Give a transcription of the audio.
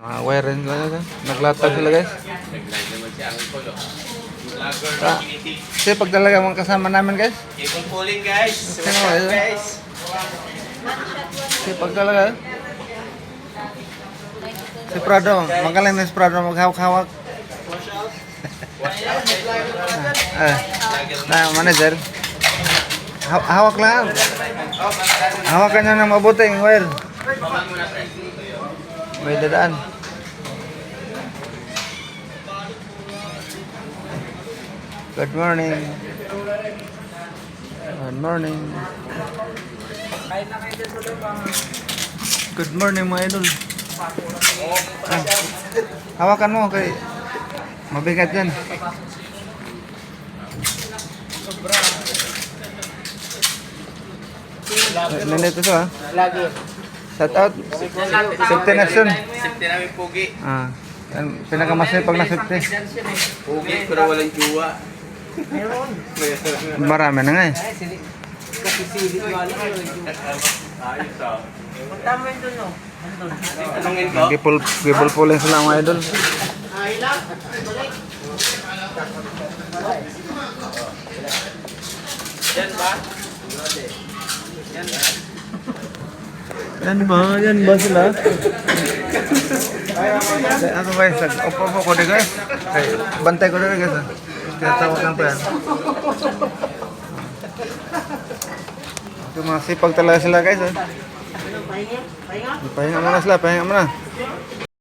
Wire rin talaga. Naglatag sila guys. Kasi pag talaga mga kasama namin guys. Cable pulling guys. Sino guys? Kasi pag talaga. Si Prado. Magaling na si Prado maghawak-hawak. Manager. Hawak lang. Hawakan nyo ng mabuti yung wire. May dadaan. Good morning. Good morning. Good morning mga idol. Hawakan mo kay mabigat yan. Nandito ito ha. Lagi. Shout out. Safety nation. Safety namin pugi. Pinakamasaya pag na-safety. Pugi pero walang juwa. Meron. Marami na nga eh. Kasi silit wala. Ayos ah. Tama yun dun, no? Andun. Tanungin ko. Gipul-pulin sila mga idol. Ay lang. Balik. Yan ba? Yan ba sila? Ako guys, nag-opo ko din guys. Bantay ko din guys. Kaya tawag lang pa yan. Ito mga sipag talaga sila guys. Pahinga? Pahinga? Pahinga muna sila, pahinga muna.